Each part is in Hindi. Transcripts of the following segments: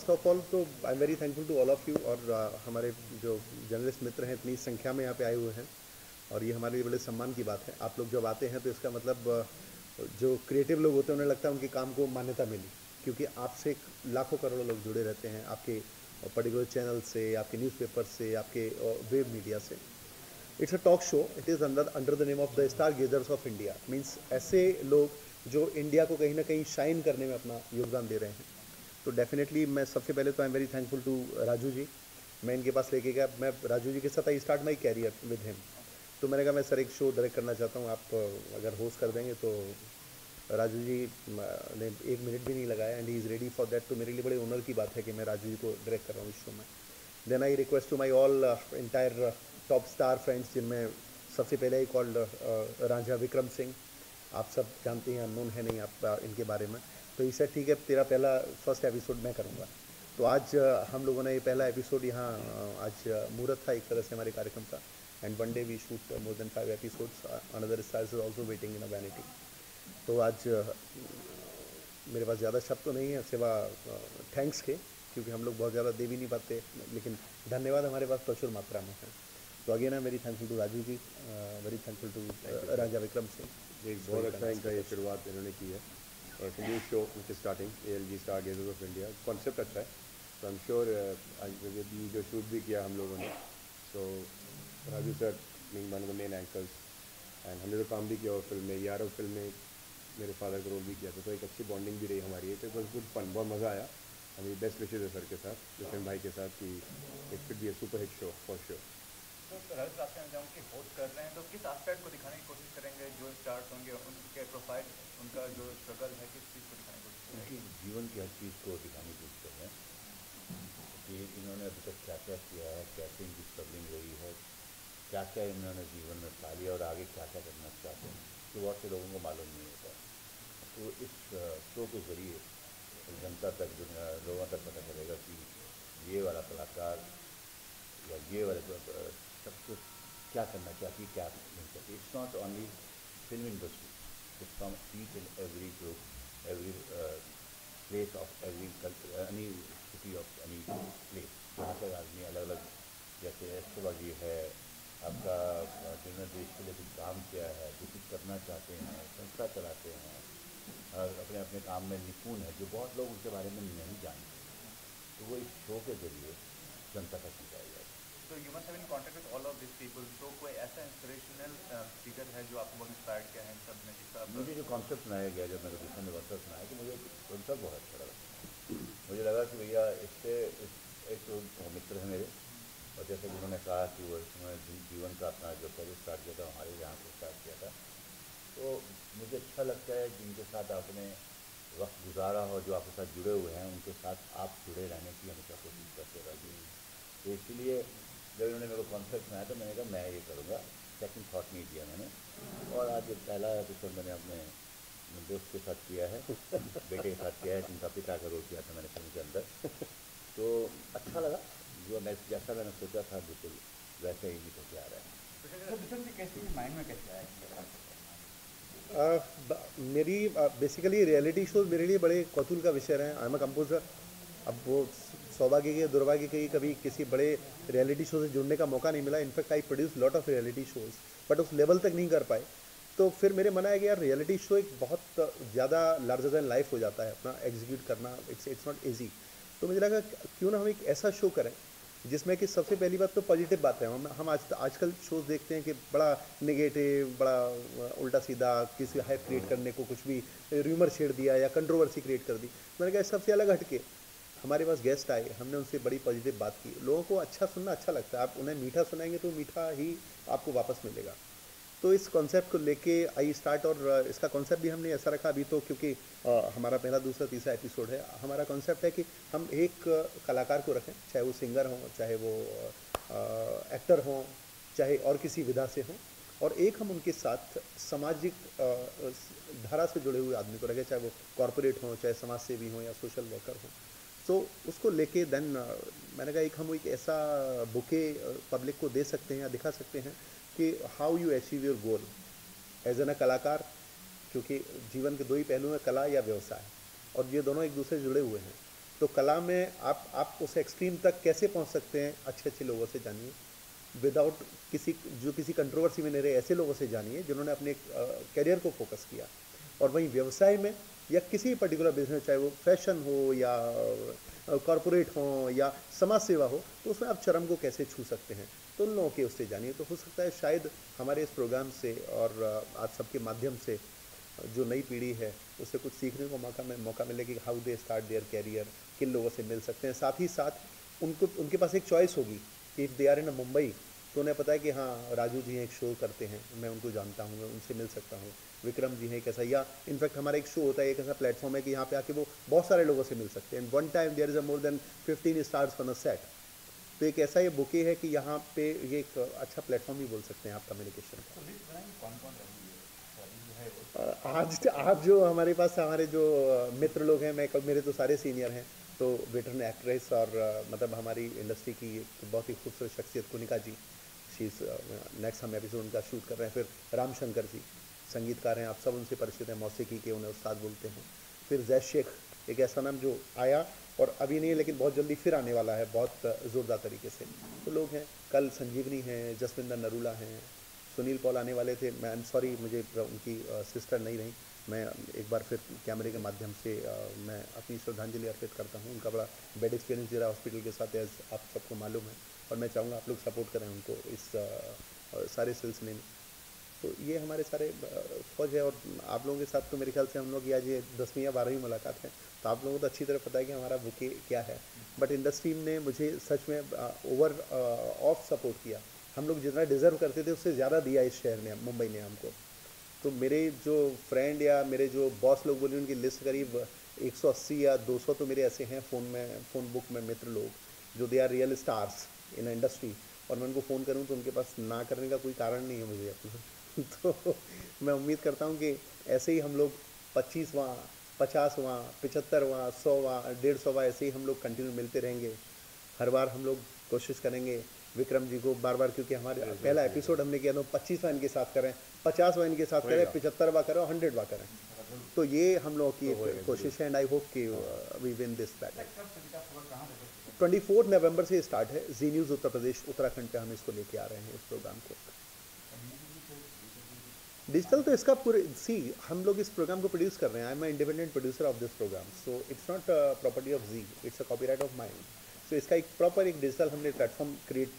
फर्स्ट ऑफ ऑल तो I am very thankful to all of you, और हमारे जो जर्नलिस्ट मित्र हैं इतनी संख्या में यहाँ पे आए हुए हैं, और ये हमारे लिए बड़े सम्मान की बात है। आप लोग जब आते हैं तो इसका मतलब जो क्रिएटिव लोग होते हैं उन्हें लगता है उनके काम को मान्यता मिली, क्योंकि आपसे लाखों करोड़ों लोग जुड़े रहते हैं आपके पर्टिकुलर चैनल से, आपके न्यूज़पेपर से, आपके वेब मीडिया से। It's a talk show, it is under the name of the star gazers of India. Means ऐसे लोग जो इंडिया को कहीं ना कहीं शाइन करने में अपना योगदान दे रहे हैं। तो डेफिनेटली मैं सबसे पहले तो I am very thankful to Raju ji. मैं इनके पास लेके गया, मैं राजू जी के साथ I start my career with him. तो मैंने कहा मैं सर एक शो डायरेक्ट करना चाहता हूँ, आप अगर होस्ट कर देंगे तो। राजू जी ने 1 मिनट भी नहीं लगाया and he is ready for that. तो मेरे लिए बड़े ऑनर की बात है कि मैं राजू जी को डायरेक्ट कर रहा हूँ इस शो में। Then I request to my all entire top star friends, जिनमें सबसे पहले ही कॉल्ड राजा विक्रम सिंह। आप सब जानते हैं, अननोन है नहीं आप इनके बारे में। तो इसे ठीक है, तेरा पहला फर्स्ट एपिसोड मैं करूँगा। तो आज हम लोगों ने ये पहला एपिसोड यहाँ आज मुहूर्त था एक तरह से हमारे कार्यक्रम का। And one day we shoot more than 5 episodes. Another stars is also waiting in a vanity. तो आज मेरे पास ज़्यादा शब्द तो नहीं है सिवा थैंक्स के, क्योंकि हम लोग बहुत ज़्यादा दे भी नहीं पाते, लेकिन धन्यवाद हमारे पास प्रचुर मात्रा में है। तो again I very thankful to Raju ji, very thankful to Raja Vikram Singh. एक बहुत अच्छा इनका ये शुरुआत इन्होंने की है, और new show which is starting ALG star gazers of India. Concept अच्छा है, तो आई एम श्योर आज जो शूट भी किया हम लोगों ने, so Raju sir being one of the main anchors, and हमने तो काम भी किया और फिल्म में, यारो फिल्म में मेरे फादर का रोल भी किया था, तो एक अच्छी बॉन्डिंग भी रही हमारी। तो इट वॉज गुड फन, बहुत मज़ा आया। हमें बेस्ट विशेज है सर के साथ, विपिन भाई के साथ, कि it should be A super hit show for sure. तो रजत, आपसे मैं चाहूँ कि होस्ट कर रहे हैं तो किस एस्पेक्ट को दिखाने की कोशिश करेंगे? जो स्टार्स होंगे उनके प्रोफाइल, उनका जो स्ट्रगल है, किस चीज़ को दिखाने की कोशिश करेंगे? उनकी जीवन की हर चीज़ को दिखाने की कोशिश कर रहे हैं कि इन्होंने अभी तक क्या क्या किया है, कैसे इनकी स्ट्रगलिंग रही है, क्या क्या इन्होंने जीवन में पा लिया और आगे क्या क्या करना चाहते हैं, तो बहुत से लोगों को मालूम नहीं होता। तो इस शो के ज़रिए जनता तक, लोगों तक पता चलेगा कि ये वाला कलाकार या ये वाले सबको क्या करना चाहिए, क्या नहीं चाहिए। It's not only film industry, it's from each and every group, every place of any city of any place, जहाँ पर आदमी अलग अलग, जैसे एस्ट्रोलॉजी है, आपका जिन्होंने देश के लिए कुछ काम किया है, जो कुछ करना चाहते हैं, संस्था चलाते हैं और अपने अपने काम में निपुण है, जो बहुत लोग उनके बारे में नहीं जानते, तो वो इस शो के जरिए जनता तक पहुँचाया जाए। तो you must have been in contact with all of this people, तो कोई ऐसा इंस्पिरेशनल फिगर है जो आपको बहुत इंस्पायर्ड किया है इन सब में, जिसका मुझे जो कॉन्सेप्ट सुनाया गया, जब मेरे दूसरे ने वर्कर सुनाया, कि मुझे कॉन्सेप्ट बहुत अच्छा लगा। मुझे लगा कि भैया इससे एक तो मित्र है मेरे, और जैसे कि उन्होंने कहा कि वो उन्होंने जीवन का अपना जो करियर स्टार्ट किया था हमारे यहाँ से स्टार्ट किया था, तो मुझे अच्छा लगता है जिनके साथ आपने वक्त गुजारा हो, जो आपके साथ जुड़े हुए हैं, उनके साथ आप जुड़े रहने की हमेशा कोशिश करते रहिए। तो इसलिए जब इन्होंने मेरे को कॉन्सेप्ट सुनाया तो मैंने कहा मैं ये करूँगा, सेकंड थॉट नहीं दिया मैंने। और आज पहला एपिसोड मैंने अपने दोस्त के साथ किया है, बेटे के साथ किया है, जिनका पिता का रोल किया था मैंने फिल्म के अंदर। तो अच्छा लगा, जो मैं जैसा मैंने सोचा था बिल्कुल वैसे ही निकल के आ रहा है। तो विक्रम जी, कैसे माइंड में कैसे आया? मेरी बेसिकली रियलिटी शोज मेरे लिए बड़े कौतूहल का विषय रहे हैं। I am a composer. अब वो सौभाग्य के दुर्भाग्य के कभी किसी बड़े रियलिटी शो से जुड़ने का मौका नहीं मिला। In fact I produce lot of reality shows, but उस लेवल तक नहीं कर पाए। तो फिर मेरे मन आया कि यार रियलिटी शो एक बहुत ज़्यादा लार्जर दैन लाइफ हो जाता है, अपना एग्जीक्यूट करना इट्स नॉट ईजी। तो मुझे लगा क्यों ना हम एक ऐसा शो करें जिसमें कि सबसे पहली बात तो पॉजिटिव बात है। हम आजकल शोज देखते हैं कि बड़ा नेगेटिव, बड़ा उल्टा सीधा, किसी हाइप क्रिएट करने को कुछ भी र्यूमर छेड़ दिया या कंट्रोवर्सी क्रिएट कर दी। मैंने कहा सबसे अलग हटके हमारे पास गेस्ट आए, हमने उनसे बड़ी पॉजिटिव बात की। लोगों को अच्छा सुनना अच्छा लगता है, आप उन्हें मीठा सुनाएंगे तो मीठा ही आपको वापस मिलेगा। तो इस कॉन्सेप्ट को लेके आई स्टार्ट, और इसका कॉन्सेप्ट भी हमने ऐसा रखा अभी तो, क्योंकि हमारा पहला दूसरा तीसरा एपिसोड है। हमारा कॉन्सेप्ट है कि हम एक कलाकार को रखें, चाहे वो सिंगर हो, चाहे वो एक्टर हो, चाहे और किसी विधा से हो, और एक हम उनके साथ सामाजिक धारा से जुड़े हुए आदमी को रखें, चाहे वो कॉरपोरेट हो, चाहे समाज सेवी हो या सोशल वर्कर हो। तो उसको लेके देन मैंने कहा एक हम एक ऐसा बुके पब्लिक को दे सकते हैं या दिखा सकते हैं कि how you achieve your goal as an a कलाकार, क्योंकि जीवन के दो ही पहलू हैं, कला या व्यवसाय, और ये दोनों एक दूसरे से जुड़े हुए हैं। तो कला में आप उस एक्सट्रीम तक कैसे पहुंच सकते हैं, अच्छे अच्छे लोगों से जानिए, विदाउट किसी कंट्रोवर्सी में नहीं रहे, ऐसे लोगों से जानिए जिन्होंने अपने करियर को फोकस किया। और वहीं व्यवसाय में या किसी पर्टिकुलर बिजनेस, चाहे वो फैशन हो या कॉरपोरेट हो या समाज सेवा हो, तो उसमें आप चरम को कैसे छू सकते हैं, तो उन लोगों के उससे जानिए। तो हो सकता है शायद हमारे इस प्रोग्राम से और आज सबके माध्यम से जो नई पीढ़ी है उससे कुछ सीखने को मौका मिले कि how they start their career, किन लोगों से मिल सकते हैं। साथ ही साथ उनके पास एक चॉइस होगी कि if they are in Mumbai, तो उन्हें पता है कि हाँ राजू जी एक शो करते हैं, मैं उनको जानता हूँ, मैं उनसे मिल सकता हूँ। विक्रम जी है कैसा, या इनफैक्ट हमारा एक शो होता है, एक ऐसा प्लेटफॉर्म है कि यहाँ पे आके वो बहुत सारे लोगों से मिल सकते हैं। One time there is a more than 15 stars on a set. तो एक ऐसा ये बुके है कि यहाँ पे ये एक अच्छा प्लेटफॉर्म ही बोल सकते हैं आप कम्युनिकेशन का। आज जो हमारे पास हमारे जो मित्र लोग हैं, मेरे तो सारे सीनियर हैं, तो वेटरन एक्ट्रेस और मतलब हमारी इंडस्ट्री की एक बहुत ही खूबसूरत शख्सियत कुनिका जी, शीज नेक्स्ट हम एपिसोड उनका शूट कर रहे हैं। फिर राम शंकर जी संगीतकार हैं, आप सब उनसे परिचित हैं, मौसीकी के उन्हें उस्ताद बोलते हैं। फिर जैद शेख, एक ऐसा नाम जो आया और अभी नहीं लेकिन बहुत जल्दी फिर आने वाला है बहुत ज़ोरदार तरीके से। तो लोग हैं, कल संजीवनी हैं, जसविंदर नरूला हैं, सुनील पॉल आने वाले थे। मैं आई एम सॉरी, मुझे उनकी सिस्टर नहीं रही। मैं एक बार फिर कैमरे के माध्यम से मैं अपनी श्रद्धांजलि अर्पित करता हूँ। उनका बड़ा बैड एक्सपीरियंस रहा हॉस्पिटल के साथ, एज आप सबको मालूम है, और मैं चाहूँगा आप लोग सपोर्ट करें उनको इस सारे सिलसिले में। तो ये हमारे सारे फौज है। और आप लोगों के साथ तो मेरे ख्याल से हम लोग आज ये 10वीं या 12वीं मुलाकात है, तो आप लोगों को तो अच्छी तरह पता है कि हमारा बुके क्या है। बट इंडस्ट्री ने मुझे सच में ओवर ऑफ सपोर्ट किया। हम लोग जितना डिज़र्व करते थे उससे ज़्यादा दिया इस शहर ने, मुंबई ने हमको। तो मेरे जो फ्रेंड या मेरे जो बॉस लोग बोले, उनकी लिस्ट करीब 180 या 200 तो मेरे ऐसे हैं फ़ोन बुक में मित्र लोग जो they are real stars in industry. और मैं उनको फ़ोन करूं तो उनके पास ना करने का कोई कारण नहीं है मुझे। तो मैं उम्मीद करता हूं कि ऐसे ही हम लोग 25वां, 50वां, 75वां, 100वां, 150वां ऐसे ही हम लोग कंटिन्यू मिलते रहेंगे। हर बार हम लोग कोशिश करेंगे विक्रम जी को बार बार, क्योंकि हमारे पहला एपिसोड हमने किया तो 25वां इनके साथ करें, 50वां इनके साथ करें, 75वां करें और 100वां करें। तो ये हम लोगों की कोशिश है एंड आई होप कि वी विन दिस बैटल। 24 नवंबर से स्टार्ट है। जी न्यूज़ उत्तर प्रदेश उत्तराखंड पे हम इसको लेके आ रहे हैं इस प्रोग्राम को। डिजिटल तो इसका पूरे हम लोग इस प्रोग्राम को प्रोड्यूस कर रहे हैं। I am independent producer of this programme, so it's not property of Zee, it's a copyright of mind. So इसका एक प्रॉपर एक डिजिटल हमने प्लेटफॉर्म क्रिएट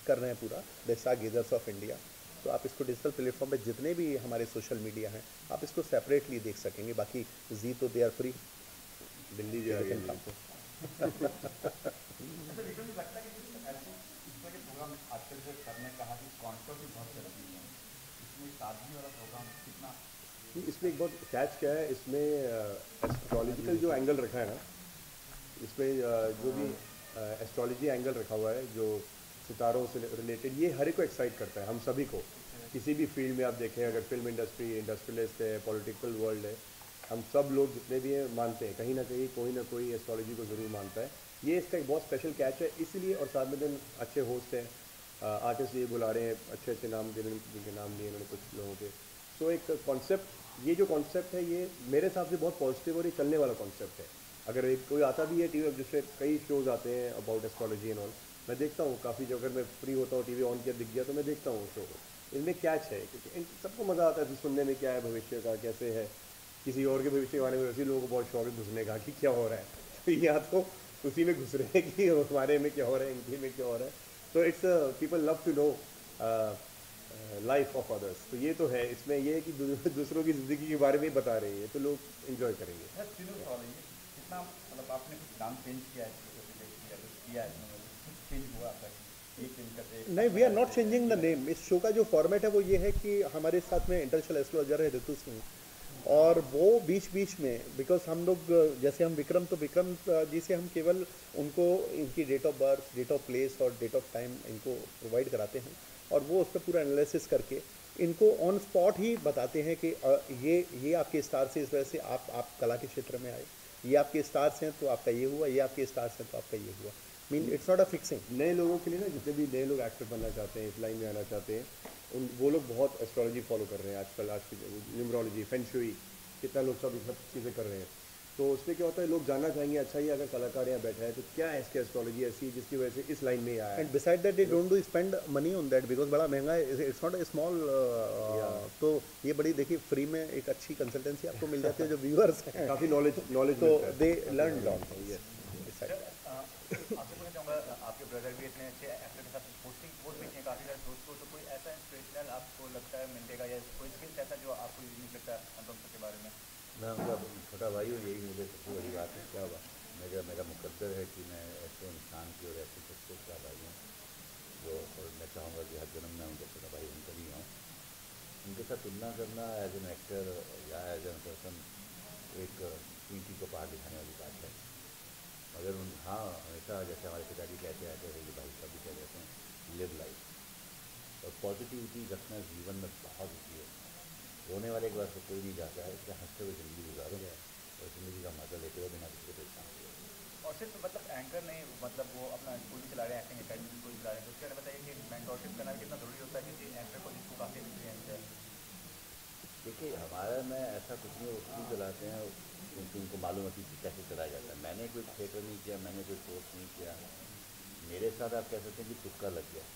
कर रहे हैं पूरा, the star gazers of India. तो आप इसको डिजिटल प्लेटफॉर्म पे जितने भी हमारे सोशल मीडिया हैं आप इसको सेपरेटली देख सकेंगे। बाकी जी तो दे आर फ्री, दिल्ली जी आ गई। इसमें एक बहुत कैच क्या है, इसमें एस्ट्रोलॉजिकल जो एंगल रखा है ना, इसमें जो भी एस्ट्रोलॉजी एंगल रखा हुआ है जो सितारों से रिलेटेड, ये हर एक को एक्साइट करता है, हम सभी को। किसी भी फील्ड में आप देखें, अगर फिल्म इंडस्ट्री, इंडस्ट्रियलिस्ट है, पॉलिटिकल वर्ल्ड है, हम सब लोग जितने भी हैं मानते हैं कहीं ना कहीं कोई ना कोई एस्ट्रोलॉजी को ज़रूर मानता है। ये इसका एक बहुत स्पेशल कैच है इसलिए। और साथ में दिन अच्छे होस्ट हैं, आर्टिस्ट ये बुला रहे हैं, अच्छे अच्छे नाम जिनके नाम लिए उन्होंने कुछ लोगों के। सो एक कॉन्सेप्ट, ये जो कॉन्सेप्ट है ये मेरे हिसाब से बहुत पॉजिटिव और ये चलने वाला कॉन्सेप्ट है। अगर एक कोई आता भी है टीवी, जिससे कई शोज़ आते हैं अबाउट एस्ट्रोलॉजी एंड ऑल, मैं देखता हूँ काफ़ी जगह, मैं फ्री होता हूँ, टीवी ऑन किया दिख गया तो मैं देखता हूँ शो को। इनमें कैच है क्योंकि इन सबको मज़ा आता है सुनने में, क्या है भविष्य का, कैसे है, किसी और के भविष्य के बारे में वैसे लोगों को बहुत शौक है घुसने का कि क्या हो रहा है। तो या तो उसी में घुस रहे हैं कि हमारे में क्या हो रहा है, इनके में क्या हो रहा है। तो it's people love to know life of others. तो ये तो है इसमें, ये है कि दूसरों की ज़िंदगी के बारे में बता रही है, तो लोग इन्जॉय करेंगे। कितना मतलब आपने कुछ नाम चेंज किया है, किया है चेंज हुआ आपका? नहीं, we are not changing the name. इस शो का जो फॉर्मेट है वो ये है कि हमारे साथ में इंटरनेशनल एस्ट्रोलॉजर है ऋतु सिंह, और वो बीच बीच में, बिकॉज हम लोग जैसे हम विक्रम जी से हम केवल उनको इनकी date of birth, date of place और डेट ऑफ टाइम इनको प्रोवाइड कराते हैं, और वो उस पर पूरा एनालिसिस करके इनको ऑन स्पॉट ही बताते हैं कि ये आपके स्टार से इस वजह से आप कला के क्षेत्र में आए, ये आपके स्टार्स हैं तो आपका ये हुआ, ये आपके स्टार्स हैं तो आपका ये हुआ। Mean it's not a fixing. नए लोगों के लिए ना, जितने भी नए लोग एक्टर बनना चाहते हैं, इस लाइन में आना चाहते हैं, वो लोग बहुत एस्ट्रोलॉजी फॉलो कर रहे हैं आजकल। आज की न्यूमरोलॉजी, फेंग शुई, कितना लोग सब चीज़ें कर रहे हैं। तो उसमें क्या होता है, लोग जानना चाहेंगे अच्छा ये अगर कलाकार यहाँ बैठा है तो क्या है इसकी एस्ट्रोलॉजी ऐसी है जिसकी वजह से इस लाइन में आया है। And beside that they don't do spend money on that because बड़ा महंगा है, इट्स नॉट ए स्मॉल। तो ये बड़ी देखिए फ्री में एक अच्छी कंसल्टेंसी आपको मिल जाती है जो व्यूअर्स हैं काफ़ी नॉलेज तो दे लर्न लॉट। आपसे पूछना चाहूँगा, आपके ब्रदर भी इतने अच्छे एक्टर के साथ पोस्टिंग पोस्ट भी हैं काफ़ी सारे दोस्तों, तो कोई ऐसा इंस्पिरेशनल आपको लगता है मिलेगा या कोई स्किल्स ऐसा जो आपको यूनिक लगता है अनुपम सर के बारे में? मैं उनका छोटा भाई हूँ, यही मुझे सबसे बड़ी बात है। क्या हुआ, मेरा मुकद्दर है कि मैं ऐसे इंसान की और ऐसे सक्सेस का भाई हूँ जो, और मैं चाहूँगा कि हर जन्म में उनका छोटा भाई उनका भी हूँ। उनके साथ तुलना करना एज एन एक्टर या एज एन पर्सन एक कीमती को पहाड़ दिखाने वाली बात है। मगर हाँ, हमेशा जैसे हमारे पिताजी कहते आते हैं कि भाई कभी कह देते हैं लिव लाइफ और पॉजिटिविटी रखना जीवन में बहुत ज़रूरी है। रोने वाले के बाद तो कोई नहीं चाहता है कि हंसते हुए ज़िंदगी गुजारो और ज़िंदगी का मजा लेते हुए बिना किसी को परेशान हुए। और सिर्फ मतलब एंकर नहीं, मतलब वो अपना स्कूल भी चला रहे हैं, एक्टिंग अकेडमी स्कूल चला रहे हैं, तो उसके बारे में बताइए कि मेंटरशिप करना भी कितना ज़रूरी होता है किसी एक्टर को जिसको काफ़ी एक्सपीरियंस है? देखिए हमारे में ऐसा कुछ नहीं, वो खुद चलाते हैं क्योंकि उनको मालूम है कि कैसे चलाया जाता है। मैंने कोई थिएटर नहीं किया, मैंने कोई कोर्स नहीं किया, मेरे साथ आप कह सकते हैं कि तुक्का लग गया।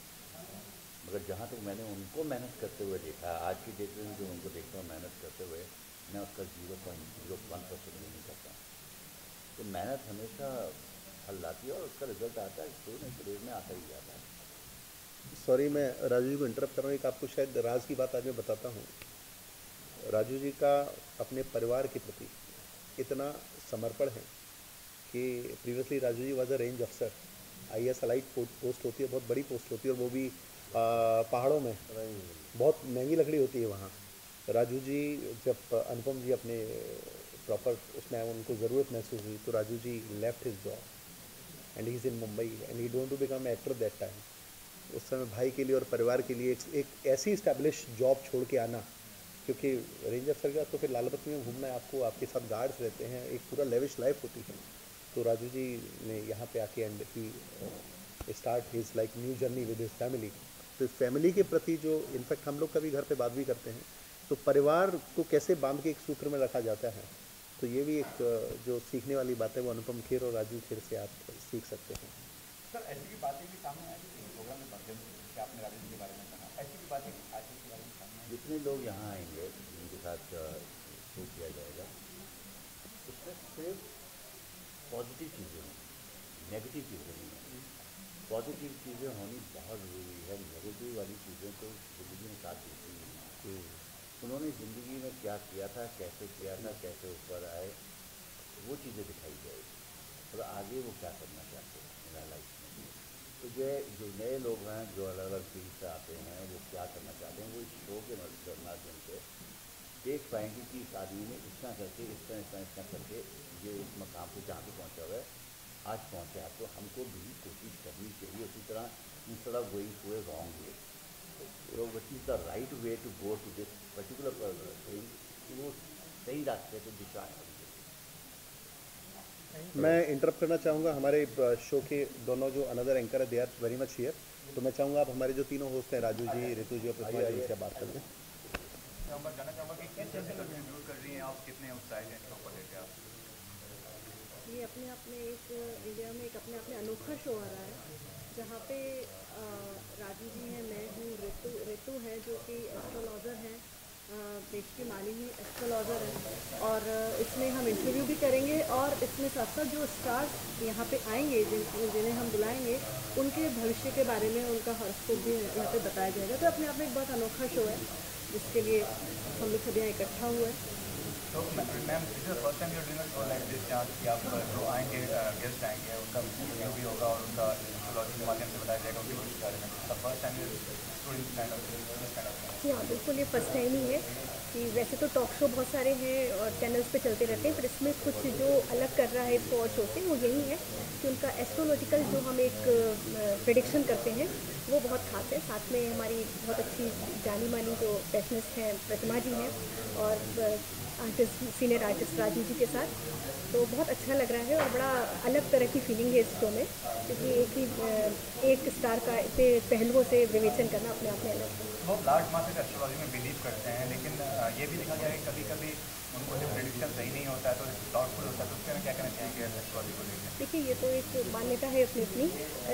मगर जहाँ तक मैंने उनको मेहनत करते हुए देखा, आज की डेट में जो उनको देखता हूँ मेहनत करते हुए, मैं उसका 0.01% भी नहीं करता। तो मेहनत हमेशा फल लाती है और उसका रिजल्ट आता है, कोई ना कोई में आता ही जाता है। सॉरी मैं राजू जी को इंटरप्ट कर रहा हूँ, एक आपको शायद राज की बात आज मैं बताता हूँ। राजू जी का अपने परिवार के प्रति इतना समर्पण है कि previously Raju ji was a range अफसर, IAS अलाइट पोस्ट होती है, बहुत बड़ी पोस्ट होती है और वो भी पहाड़ों में, बहुत महंगी लकड़ी होती है वहाँ। राजू जी जब अनुपम जी अपने प्रॉपर उसमें उनको ज़रूरत महसूस हुई तो Raju ji left his job and he is in Mumbai and he don't to become actor that time. उस समय भाई के लिए और परिवार के लिए एक ऐसी इस्टेब्लिश जॉब छोड़ के आना, क्योंकि रेंज अफसर का तो फिर लाल बत्ती में घूमना है आपको, आपके साथ गार्ड्स रहते हैं, एक पूरा लेविश लाइफ होती है। तो राजू जी ने यहाँ पे आके and he start his like new journey with his family. तो फैमिली के प्रति जो इनफैक्ट हम लोग कभी घर पे बात भी करते हैं तो परिवार को कैसे बांध के एक सूत्र में रखा जाता है, तो ये भी एक जो सीखने वाली बात है वो अनुपम खेर और राजू खेर से आप सीख सकते हैं। सर ऐसी भी बातें भी सामने आई थी प्रोग्राम में माध्यम से कि आपने राजू जी के बारे में कहा, ऐसी भी बातें आज के बारे में सामने आई? जितने लोग यहाँ आएंगे जिनके साथ शो किया जाएगा उसमें सिर्फ पॉजिटिव चीज़ें होंगी, नेगेटिव चीज़ें नहीं होंगी। पॉजिटिव चीज़ें होनी बहुत ज़रूरी है, नेगेटिव वाली चीज़ें तो ज़िंदगी में साथ देती नहीं है। उन्होंने ज़िंदगी में क्या किया था, कैसे ऊपर आए, वो चीज़ें दिखाई जाएगी और आगे वो क्या करना चाहते हैं लाइफ में। तो जो नए लोग हैं जो अलग अलग फील्ड से आते हैं वो क्या करना चाहते हैं, वो इस शो के माध्यम से देख पाएंगे कि इस आदमी ने इतना करके इतना करके ये इस मकाम पे जहाँ पे पहुँचा हुआ है आज पहुँचा है। तो हमको भी कोशिश करनी चाहिए उसी तरह instead of going to a wrong way, तो which is the right way to go to this particular thing, वो सही रास्ते पर दिशा है। मैं इंटरप्ट करना चाहूँगा, हमारे शो के दोनों जो अनदर एंकर है they are very much here, तो मैं चाहूँगा आप हमारे जो तीनों होस्ट हैं राजू जी, ऋतु जी और प्रतिमा जी से बात कर लें। जानना चाहूँगा कि किस तरह से कंट्रीब्यूट कर रही हैं आप, कितने उत्साहित हैं शो को लेकर आप? ये अपने आप में एक इंडिया में एक अपने आप में अनोखा शो आ रहा है जहाँ पे राजू जी हैं, मैं हूँ, ऋतु है जो कि एस्ट्रोलॉजर हैं, देश की मालिनी एस्ट्रोलॉजर है, और इसमें हम इंटरव्यू भी करेंगे और इसमें साथ साथ जो स्टार्स यहाँ पे आएंगे जिन्हें हम बुलाएंगे उनके भविष्य के बारे में उनका हॉरोस्कोप भी यहाँ पे बताया जाएगा। तो अपने आप में एक बहुत अनोखा शो है जिसके लिए हम लोग सब यहाँ इकट्ठा हुए हैं। तो ma'am this is first time you are doing a show like this, जहाँ कि आप जो आएंगे गेस्ट आएंगे उनका इंटरव्यू भी होगा और उनका एस्ट्रोलॉजी के माध्यम से बताया जाएगा उनके भविष्य के बारे में। The first time you student kind of जी हाँ, बिल्कुल ये फर्स्ट टाइम ही है कि वैसे तो टॉक शो बहुत सारे हैं और चैनल्स पे चलते रहते हैं, पर इसमें कुछ जो अलग कर रहा है इसको और शो से वो यही है कि उनका एस्ट्रोलॉजिकल जो हम एक प्रेडिक्शन करते हैं वो बहुत खास है। साथ में हमारी बहुत अच्छी जानी मानी जो पैशनिस्ट हैं प्रतिमा जी हैं और artist senior artist Raju ji के साथ, तो बहुत अच्छा लग रहा है और बड़ा अलग तरह की फीलिंग है इस शो में, क्योंकि एक स्टार का इतने पहलुओं से विवेचन करना अपने आप में अलग है। वो लार्ज मासेस एस्ट्रोलॉजी में बिलीव करते हैं, लेकिन ये भी देखा गया है कि कभी कभी उनको जो प्रेडिक्शन सही नहीं होता है तो डाउटफुल होता है, तो उसके में क्या कहना चाहेंगे एस्ट्रोलॉजी को लेकर? देखिए, ये तो एक मान्यता है अपनी अपनी।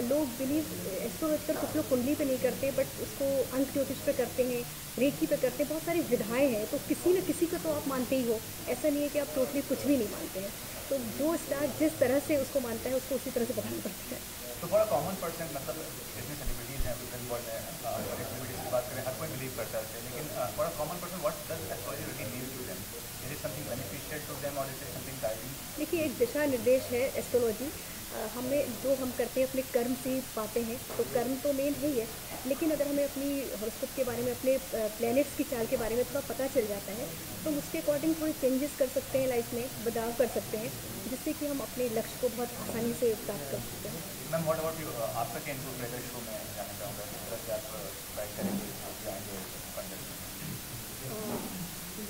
लोग बिलीव एस्ट्रोलॉजी पर, कुछ लोग कुंडली पे नहीं करते बट उसको अंक ज्योतिष पे करते हैं, रेकी पे करते हैं, बहुत सारी विधाएं हैं। तो किसी न किसी को तो आप मानते ही हो, ऐसा नहीं है कि आप टोटली कुछ भी नहीं मानते हैं। तो जो स्टार जिस तरह से उसको मानता है उसको उसी तरह से पढ़ना पड़ता है। तो बड़ा कॉमन पर्सन, मतलब जितने सेलिब्रिटीज़ हैं विद वर्ल्ड है, सेलिब्रिटीज़ की बात करें, हर कोई बिलीव करता है, लेकिन बड़ा common person, what does astrology really mean to them? Is it something beneficial to them और इज इट समथिंग गाइडिंग? देखिए, एक दिशा निर्देश है एस्ट्रोलॉजी। हमें जो हम करते हैं अपने कर्म से ही पाते हैं, तो कर्म तो मेन है ही है, लेकिन अगर हमें अपनी हॉरोस्कोप के बारे में, अपने प्लैनेट्स की चाल के बारे में थोड़ा पता चल जाता है, तो उसके अकॉर्डिंग थोड़े चेंजेस कर सकते हैं, लाइफ में बदलाव कर सकते हैं, जिससे कि हम अपने लक्ष्य को बहुत आसानी से प्राप्त कर सकते हैं। मैम व्हाट अबाउट यू, आपका क्या इनपुट रहेगा शो में जानना चाहूँगा, किस तरह से आप गाइड करेंगे जाएंगे कंटेंट में?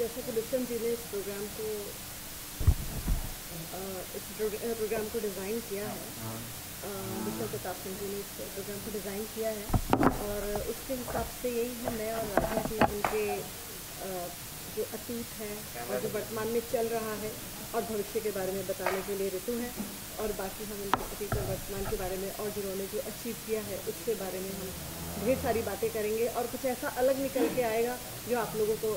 जैसा कि विक्रम जी ने इस प्रोग्राम को डिज़ाइन किया है, विक्रम प्रताप सिंह जी ने इस प्रोग्राम को डिज़ाइन किया है, और उसके हिसाब से यही है, मैं और राधा जी उनके जो अतीत है और जो वर्तमान में चल रहा है और भविष्य के बारे में बताने के लिए ऋतु हैं, और बाकी हम उनके अतीत और वर्तमान के बारे में और जिन्होंने जो अचीव किया है उसके बारे में हम ढेर सारी बातें करेंगे, और कुछ ऐसा अलग निकल के आएगा जो आप लोगों को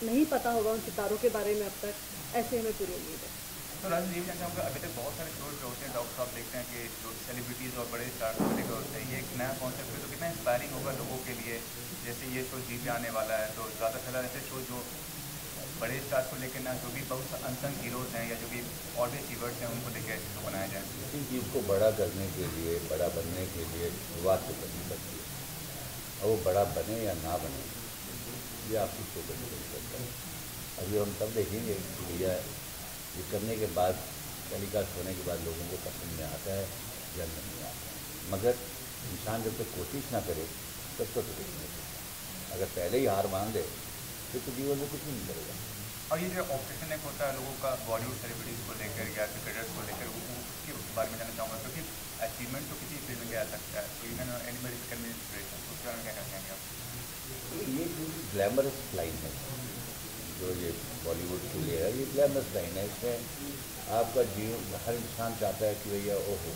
नहीं पता होगा उन सितारों के बारे में अब तक, ऐसे हमें पूरी उम्मीद है। तो राजू, ये भी जानना चाहूँगा, अभी तक बहुत सारे शोज जो होते हैं डॉक्टर साहब देखते हैं कि जो सेलिब्रिटीज़ और बड़े स्टार को लेकर होते हैं, ये एक नया कॉन्सेप्ट है, तो कितना इंस्पायरिंग होगा लोगों के लिए। जैसे ये शो जी पे आने वाला है, तो ज़्यादा से ज़्यादा ऐसे शो जो बड़े स्टार को लेकर ना, जो भी बहुत अनसंग हीरोज़ हैं या जो भी और भी अचीवर्स हैं, उनको लेकर ऐसे शो बनाया जाए। किसी चीज़ को बड़ा करने के लिए, बड़ा बनने के लिए शुरुआत तो करनी पड़ती है, और वो बड़ा बने या ना बने, ये आपकी शो पर डिपेंड करता है। अभी हम तब देखेंगे कि भैया ये करने के बाद, टेलीकास्ट होने के बाद लोगों को पसंद में आता है या नहीं आता है, मगर इंसान जब तक कोशिश ना करे तब तक कुछ नहीं सकता। अगर पहले ही हार मान दे फिर तो जीवन में कुछ नहीं करेगा। और ये जो ऑब्सेशन एक होता है लोगों का बॉलीवुड सेलिब्रिटीज़ को लेकर या क्रिकेटर्स को लेकर, उसके बारे में जानना चाहूँगा, क्योंकि अचीवमेंट तो किसी फील्ड में भी आ सकता है, तो even anybody can be inspiration, तो उसके बारे में क्या कहना चाहेंगे आप? ये जो ग्लैमरस लाइन है, जो ये बॉलीवुड के लिए है, ये ग्लैमरस लाइन है। इसमें आपका जीवन, हर इंसान चाहता है कि भैया ओहो,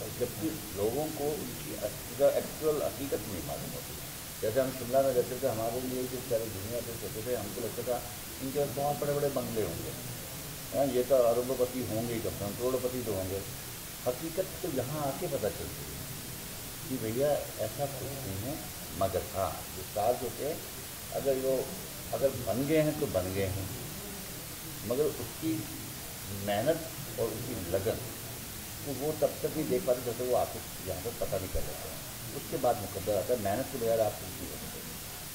और जबकि लोगों को उनकी एक्चुअल हकीकत नहीं मालूम होती। जैसे हम शिमला में रहते थे, हमारे लिए जो सारी दुनिया पे सोचते थे, हमको लगता था इनके पास बहुत बड़े बड़े बंगले होंगे, हाँ ये तो अरबपति होंगे ही, कम से कम करोड़पति तो होंगे। हकीकत तो यहाँ आके पता चलती है कि भैया ऐसा कुछ नहीं है। मगर हाँ, जो स्टार्स होते हैं, अगर बन गए हैं तो बन गए हैं, मगर उसकी मेहनत और उसकी लगन तो वो तब तक नहीं देख पाते जब तक वो आपको यहाँ पर पता नहीं कर लेते हैं। उसके बाद मुकद्दर आता है। मेहनत के बगैर आप कुछ नहीं कर सकते।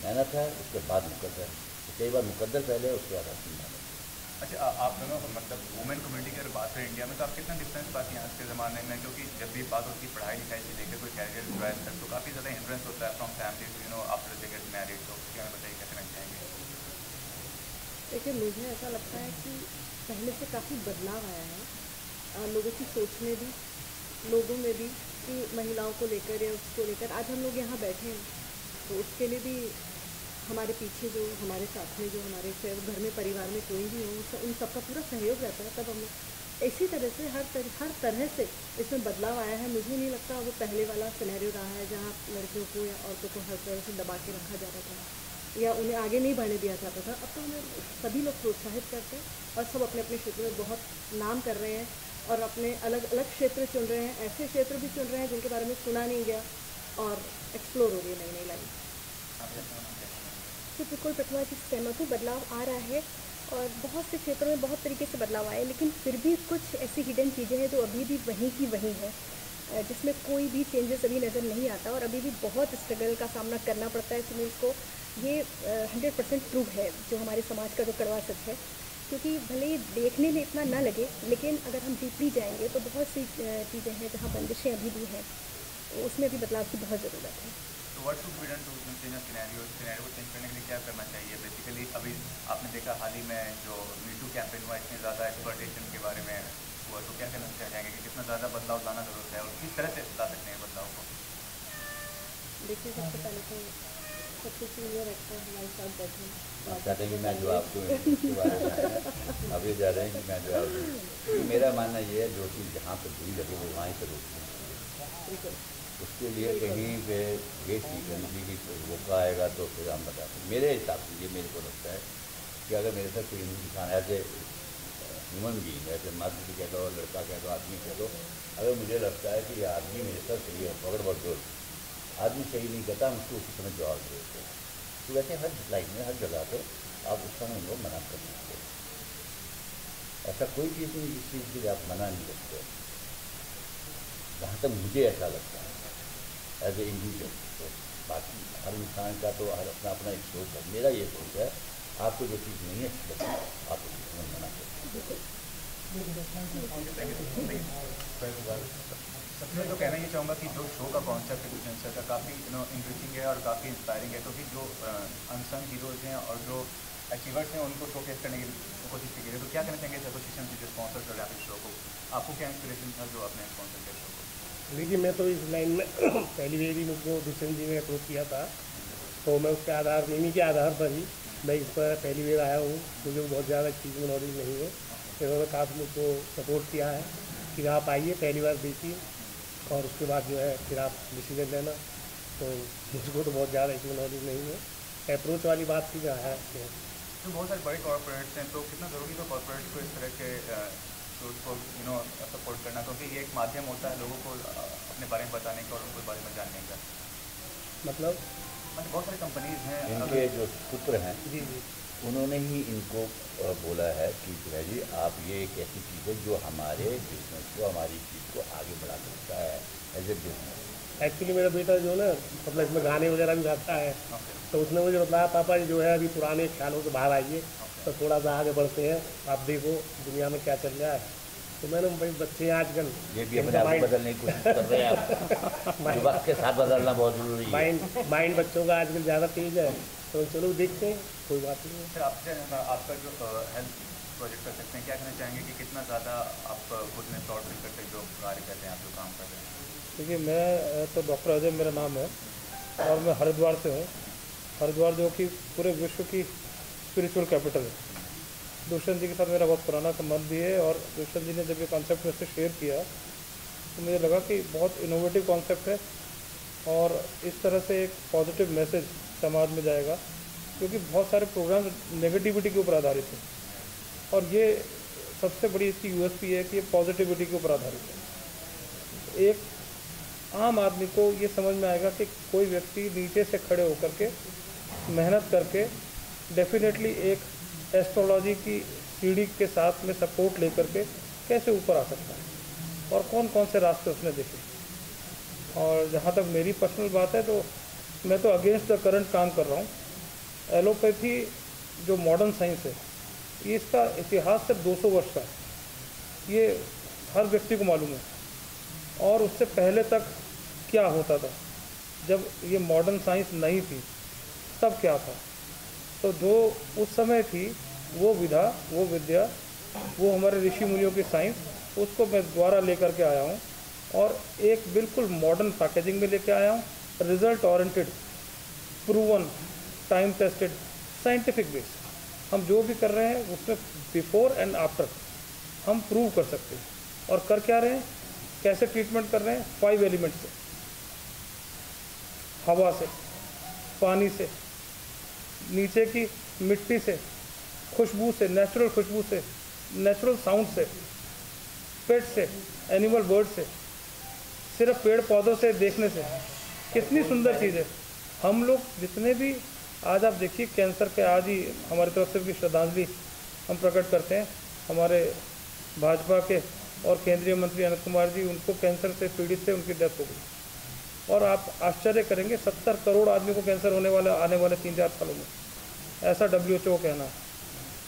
मेहनत है, उसके बाद मुकद्दर है। तो कई बार मुकद्दर पहले, उसके बाद आपकी मेहनत। अच्छा, आप दोनों मतलब वुमेन कम्युनिटी की अगर बात करें इंडिया में, तो आप कितना डिफरेंस पाती हैं आज के ज़माने में? क्योंकि जब भी बात होती है पढ़ाई लिखाई से लेकर कोई कैरियर चॉइस तक, तो काफ़ी ज़्यादा इन्फ्लुएंस होता है from family to after they get married. तो क्या हमें बताइए, क्या कहना चाहेंगे? देखिए, मुझे ऐसा लगता है कि पहले से काफ़ी बदलाव आया है लोगों की सोच में भी, लोगों में भी, कि महिलाओं को लेकर या उसको लेकर आज हम लोग यहाँ बैठे हैं, तो उसके लिए भी हमारे पीछे जो, हमारे साथ में जो, हमारे घर में परिवार में कोई भी हो, उन सबका पूरा सहयोग रहता है। तब हम लोग इसी तरह से हर तरह से इसमें बदलाव आया है। मुझे नहीं लगता वो पहले वाला सिनेरियो रहा है जहाँ लड़कियों को या औरतों को हर तरह से दबा के रखा जाता था या उन्हें आगे नहीं बढ़ने दिया जाता था। अब तो हमें सभी लोग प्रोत्साहित करते हैं और सब अपने अपने क्षेत्र में बहुत नाम कर रहे हैं और अपने अलग अलग क्षेत्र चुन रहे हैं। ऐसे क्षेत्र भी चुन रहे हैं जिनके बारे में सुना नहीं गया और एक्सप्लोर हो रही है नई नई लाइन। तो बिल्कुल प्रतिभा की सहमत हूँ, बदलाव आ रहा है और बहुत से क्षेत्रों में बहुत तरीके से बदलाव आए, लेकिन फिर भी कुछ ऐसी हिडन चीज़ें हैं जो अभी भी वहीं की वहीं है, जिसमें कोई भी चेंजेस अभी नज़र नहीं आता और अभी भी बहुत स्ट्रगल का सामना करना पड़ता है फीमेल्स को। ये 100% ट्रू है जो हमारे समाज का जो कड़वा सच है, क्योंकि भले ही देखने में इतना ना लगे, लेकिन अगर हम डीपली जाएंगे तो बहुत सी चीज़ें हैं जहाँ बंदिशें अभी भी हैं, तो उसमें भी बदलाव की बहुत ज़रूरत है। तो what should be done to change scenario को चेंज करने के लिए क्या करना चाहिए? बेसिकली अभी आपने देखा हाल ही में जो मीटू कैंपेन हुआ, इतनी ज़्यादा एक्सप्लॉयटेशन के बारे में हुआ, तो क्या कहना चाहेंगे कि कितना ज़्यादा बदलाव लाना ज़रूरत है और किस तरह से ला सकते हैं बदलाव को? देखिए, सबसे पहले तो सबसे सीनियर एक्टर हमारे साथ बैठे हैं। आप चाहते हैं कि मैं जवाब दूँ इसके बारे में? अब ये जा रहे हैं कि मैं जवाब दूँ। मेरा मानना ये है, जो चीज़ जहाँ पर बुरी लगे वो वहीं पर रोकनी चाहिए। उसके लिए कहीं पे ये सीख लीजिए कि मौका आएगा तो फिर हम बताते हैं। मेरे हिसाब से ये मेरे को लगता है कि अगर मेरे साथ कोई इंसान ऐसे ह्यूमन बीइंग, ऐसे मर्द भी कह लो, लड़का कह लो, आदमी कह लो, अगर मुझे लगता है कि ये आदमी मेरे साथ सही है, पकड़ बहुत जोर आदमी सही नहीं कहता, हम उसको उसी समय जवाब देते हैं। तो वैसे हर लाइन में, हर जगह पे आप उस समय उनको मना कर सकते हो। ऐसा कोई चीज़ नहीं जिस चीज़ के लिए आप मना नहीं करते। जहाँ तक मुझे ऐसा लगता है एज ए इंडिविजुअल, तो बाकी हर इंसान का तो हर अपना अपना एक सोच है। मेरा ये सोच है, आपको जो चीज़ नहीं अच्छी लगती आप उस समय मना कर सकते हो। सबसे पहले तो कहना ये चाहूँगा कि जो शो का कॉन्सेप्ट है डिफरेंसर का काफ़ी इंटरेस्टिंग है और काफ़ी इंस्पायरिंग है, क्योंकि जो अनसंग हीरोज़ हैं और जो अचीवर्स हैं उनको शोकेस करने की कोशिश की गई है। तो क्या कहना चाहेंगे एसोसिएशन से जो स्पॉन्सर कर रहे हैं इस शो को? आपको क्या इंस्पिरेशन था जो आपने स्पॉन्सर किया शो को? देखिए, मैं तो इस लाइन में पहली बार ही मुझको दुष्यंत जी ने अप्रोच किया था, तो मैं उसके आधार इन्हीं के आधार पर ही मैं इस पर पहली बार आया हूँ। मुझे बहुत ज़्यादा चीज़ में नॉलेज नहीं है, इन्होंने काफ़ी मुझको सपोर्ट किया है कि आप आइए, पहली बार देखिए और उसके बाद जो है फिर आप डिसीजन लेना। तो मुझको तो बहुत ज़्यादा इसमें नॉलेज नहीं है। अप्रोच वाली बात की है कि तो बहुत सारे बड़े कॉर्पोरेट्स हैं, तो कितना ज़रूरी है कॉर्पोरेट्स को इस तरह के शोज को सपोर्ट करना, क्योंकि ये एक माध्यम होता है लोगों को अपने बारे में बताने का और उनके बारे में जानने का। मतलब बहुत सारी कंपनीज हैं, इनके जो पुत्र हैं जी जी उन्होंने ही इनको बोला है कि भाई जी आप ये एक ऐसी चीज़ है जो हमारे बिजनेस को, हमारी चीज़ को आगे बढ़ा सकता है एज ए बिजनेस। एक्चुअली मेरा बेटा जो ना मतलब इसमें गाने वगैरह भी गाता है, तो उसने मुझे बताया पापा जी जो है अभी पुराने ख्यालों से बाहर आइए, तो थोड़ा सा आगे बढ़ते हैं, आप देखो दुनिया में क्या चल रहा है। तो मैंने भाई बच्चे हैं आजकल ये भी अपने आप को बदलने की कोशिश कर रहे हैं आप। जो वक्त के साथ बदलना बहुत ज़रूरी है। माइंड बच्चों का आजकल ज़्यादा तेज है, तो चलो देखते हैं, कोई बात नहीं है। सर आपसे आपका जो हेल्थ प्रोजेक्ट कर सकते हैं, क्या कहना चाहेंगे कि कितना ज़्यादा आप खुद में शॉर्ट नहीं करते जो कार्य करते हैं, आप जो काम कर रहे हैं? देखिए, मैं तो डॉक्टर अजय मेरा नाम है और मैं हरिद्वार से हूँ। हरिद्वार जो कि पूरे विश्व की स्पिरिचुअल कैपिटल है। दुष्यंत जी के साथ मेरा बहुत पुराना संबंध भी है, और दुष्यंत जी ने जब ये कॉन्सेप्ट मुझसे शेयर किया तो मुझे लगा कि बहुत इनोवेटिव कॉन्सेप्ट है और इस तरह से एक पॉजिटिव मैसेज समाज में जाएगा, क्योंकि बहुत सारे प्रोग्राम नेगेटिविटी के ऊपर आधारित हैं और ये सबसे बड़ी इसकी यूएसपी है कि ये पॉजिटिविटी के ऊपर आधारित है। एक आम आदमी को ये समझ में आएगा कि कोई व्यक्ति नीचे से खड़े होकर के मेहनत करके डेफिनेटली एक एस्ट्रोलॉजी की सीढ़ी के साथ में सपोर्ट लेकर के कैसे ऊपर आ सकता है और कौन कौन से रास्ते उसने देखे। और जहाँ तक मेरी पर्सनल बात है, तो मैं तो अगेंस्ट द करंट काम कर रहा हूँ। एलोपैथी जो मॉडर्न साइंस है, ये इसका इतिहास सिर्फ 200 वर्ष का है, ये हर व्यक्ति को मालूम है। और उससे पहले तक क्या होता था, जब ये मॉडर्न साइंस नहीं थी तब क्या था, तो जो उस समय थी वो विधा, वो विद्या, वो हमारे ऋषि मुनियों की साइंस, उसको मैं दोबारा लेकर के आया हूँ और एक बिल्कुल मॉडर्न पैकेजिंग में लेके आया हूँ। Result oriented, proven, time tested, scientific base. हम जो भी कर रहे हैं उसमें बिफोर एंड आफ्टर हम प्रूव कर सकते हैं। और कर क्या रहे हैं, कैसे ट्रीटमेंट कर रहे हैं? 5 एलिमेंट से, हवा से, पानी से, नीचे की मिट्टी से, खुशबू से, नेचुरल खुशबू से, नेचुरल साउंड से, पेट से, एनिमल बर्ड से, सिर्फ पेड़ पौधों से देखने से। कितनी सुंदर चीज़ है। हम लोग जितने भी आज आप देखिए कैंसर के, आज ही हमारी तरफ से भी श्रद्धांजलि हम प्रकट करते हैं। हमारे भाजपा के और केंद्रीय मंत्री अनंत कुमार जी, उनको कैंसर से पीड़ित थे, उनकी डेथ हो गई। और आप आश्चर्य करेंगे 70 करोड़ आदमी को कैंसर होने वाला आने वाले 3-4 सालों में, ऐसा WHO कहना है।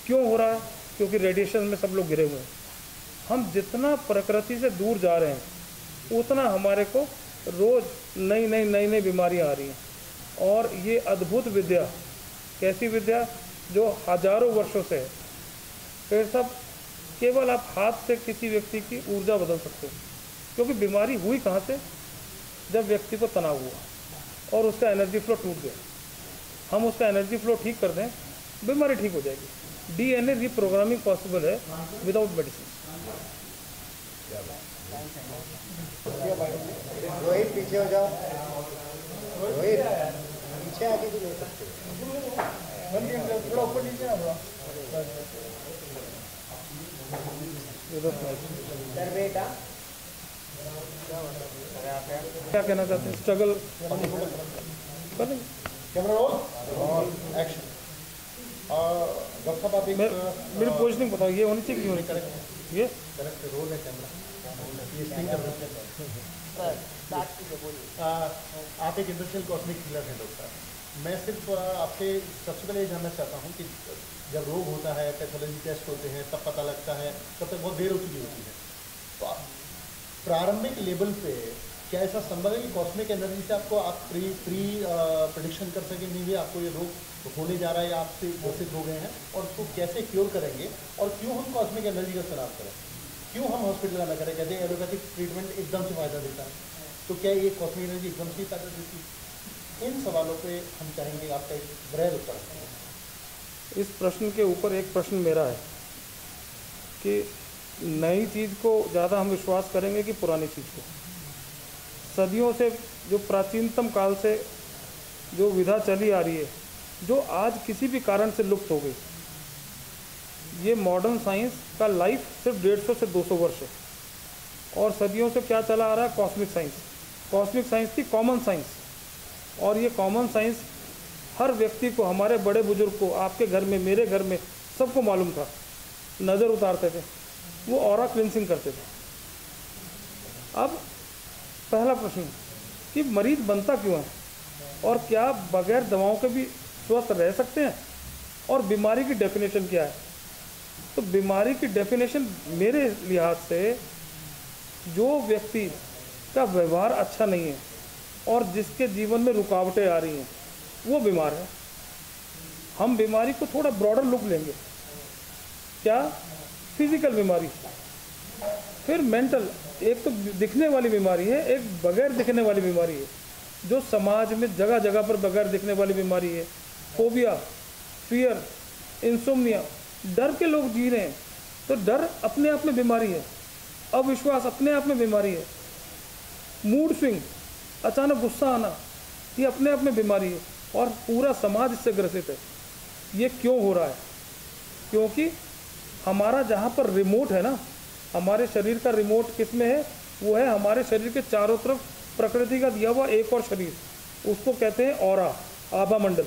क्यों हो रहा है? क्योंकि रेडिएशन में सब लोग गिरे हुए हैं। हम जितना प्रकृति से दूर जा रहे हैं उतना हमारे को रोज़ नई नई बीमारियां आ रही हैं। और ये अद्भुत विद्या, कैसी विद्या जो हजारों वर्षों से है, फिर सब केवल आप हाथ से किसी व्यक्ति की ऊर्जा बदल सकते हो। क्योंकि बीमारी हुई कहाँ से? जब व्यक्ति को तनाव हुआ और उसका एनर्जी फ्लो टूट गया। हम उसका एनर्जी फ्लो ठीक कर दें, बीमारी ठीक हो जाएगी। DNA रीप्रोग्रामिंग पॉसिबल है विदाउट मेडिसिन। रोहित पीछे हो जाओ, रोहित पीछे आके भी ले सकते हो, थोड़ा ऊपर नीचे आ जाओ। बेटा क्या कहना चाहते हैं? स्ट्रगल करें। Camera roll action. डॉक्टर साहब आप एक मेरी पोजिशनिंग बताओ, ये होनी चाहिए, क्यों नहीं करेक्ट? ये करेक्ट रोल है कैमरा, ये स्पीकर आप एक इंडस्ट्रियल कॉस्मिक हीलर हैं डॉक्टर साहब। मैं सिर्फ आपसे सबसे पहले ये जानना चाहता हूँ कि जब रोग होता है, पैथोलॉजी टेस्ट होते हैं, तब पता लगता है, तब तक बहुत देर हो चुकी होती है। तो प्रारंभिक लेवल पे क्या ऐसा संभव है कि कॉस्मिक एनर्जी से आपको आप प्री प्रेडिक्शन कर सकें, नहीं भी आपको ये रोग होने जा रहा है या आपसे ग्रसित हो गए हैं, और उसको कैसे क्योर करेंगे, और क्यों हम कॉस्मिक एनर्जी का इस्तेमाल करें, क्यों हम हॉस्पिटल ना करें? कहते हैं एलोपैथिक ट्रीटमेंट एकदम से फ़ायदा देता है, तो क्या ये कॉस्मिक एनर्जी एकदम से फ़ायदा देती है? इन सवालों पे हम चाहेंगे आपका एक बृहद उत्तर। इस प्रश्न के ऊपर एक प्रश्न मेरा है कि नई चीज़ को ज़्यादा हम विश्वास करेंगे कि पुरानी चीज़ को? सदियों से जो प्राचीनतम काल से जो विधा चली आ रही है, जो आज किसी भी कारण से लुप्त हो गई, ये मॉडर्न साइंस का लाइफ सिर्फ 150 से 200 वर्ष है। और सदियों से क्या चला आ रहा है? Cosmic science. कॉस्मिक साइंस थी कॉमन साइंस, और ये कॉमन साइंस हर व्यक्ति को, हमारे बड़े बुजुर्ग को, आपके घर में, मेरे घर में, सबको मालूम था। नज़र उतारते थे, वो ऑरा क्लिनसिंग करते थे। अब पहला प्रश्न कि मरीज बनता क्यों है, और क्या बगैर दवाओं के भी स्वस्थ रह सकते हैं, और बीमारी की डेफिनेशन क्या है? तो बीमारी की डेफिनेशन मेरे लिहाज से जो व्यक्ति का व्यवहार अच्छा नहीं है और जिसके जीवन में रुकावटें आ रही हैं, वो बीमार है। हम बीमारी को थोड़ा ब्रॉडर लुक लेंगे। क्या? फिजिकल बीमारी, फिर मेंटल, एक तो दिखने वाली बीमारी है, एक बगैर दिखने वाली बीमारी है, जो समाज में जगह जगह पर बगैर दिखने वाली बीमारी है। फोबिया, फियर, इंसोम्निया, डर के लोग जी रहे हैं, तो डर अपने आप में बीमारी है। अविश्वास अपने आप में बीमारी है। मूड स्विंग, अचानक गुस्सा आना, ये अपने आप में बीमारी है, और पूरा समाज इससे ग्रसित है। ये क्यों हो रहा है? क्योंकि हमारा जहाँ पर रिमोट है ना, हमारे शरीर का रिमोट किस में है? वो है हमारे शरीर के चारों तरफ प्रकृति का दिया हुआ एक और शरीर, उसको कहते हैं ऑरा, आभा मंडल।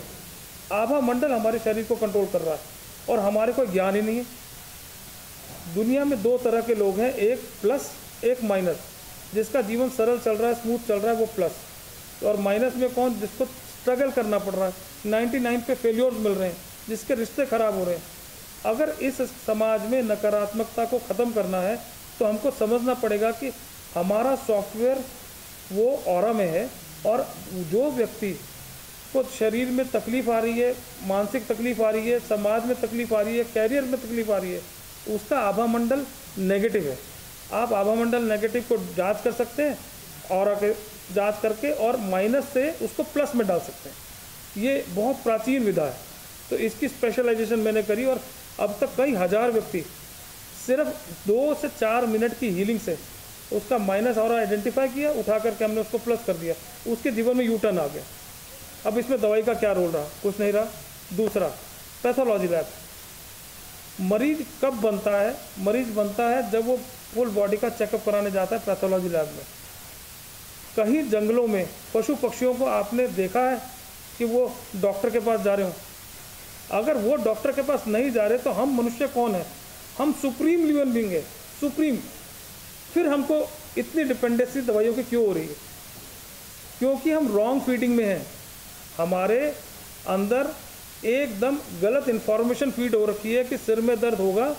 आभा मंडल हमारे शरीर को कंट्रोल कर रहा है, और हमारे को ज्ञान ही नहीं है। दुनिया में दो तरह के लोग हैं, एक प्लस, एक माइनस। जिसका जीवन सरल चल रहा है, स्मूथ चल रहा है, वो प्लस। और माइनस में कौन? जिसको स्ट्रगल करना पड़ रहा है, 99 पे फेल्योर्स मिल रहे हैं, जिसके रिश्ते खराब हो रहे हैं। अगर इस समाज में नकारात्मकता को ख़त्म करना है, तो हमको समझना पड़ेगा कि हमारा सॉफ्टवेयर वो ऑरा में है, और जो व्यक्ति को शरीर में तकलीफ़ आ रही है, मानसिक तकलीफ़ आ रही है, समाज में तकलीफ़ आ रही है, कैरियर में तकलीफ़ आ रही है, उसका आभा मंडल नेगेटिव है। आप आभा मंडल नेगेटिव को जांच कर सकते हैं, ऑरा के जांच करके, और माइनस से उसको प्लस में डाल सकते हैं। ये बहुत प्राचीन विधा है, तो इसकी स्पेशलाइजेशन मैंने करी, और अब तक कई हज़ार व्यक्ति सिर्फ 2 से 4 मिनट की हीलिंग से उसका माइनस ऑरा आइडेंटिफाई किया, उठा करके हमने उसको प्लस कर दिया, उसके जीवन में यूटर्न आ गया। अब इसमें दवाई का क्या रोल रहा? कुछ नहीं रहा। दूसरा, पैथोलॉजी लैब। मरीज कब बनता है? मरीज बनता है जब वो फुल बॉडी का चेकअप कराने जाता है पैथोलॉजी लैब में। कहीं जंगलों में पशु पक्षियों को आपने देखा है कि वो डॉक्टर के पास जा रहे हो? अगर वो डॉक्टर के पास नहीं जा रहे, तो हम मनुष्य कौन है? हम सुप्रीम ह्यूमन बीइंग है, सुप्रीम। फिर हमको इतनी डिपेंडेंसी दवाइयों की क्यों हो रही है? क्योंकि हम रॉन्ग फीडिंग में हैं। हमारे अंदर एकदम गलत इन्फॉर्मेशन फीड हो रखी है कि सिर में दर्द होगा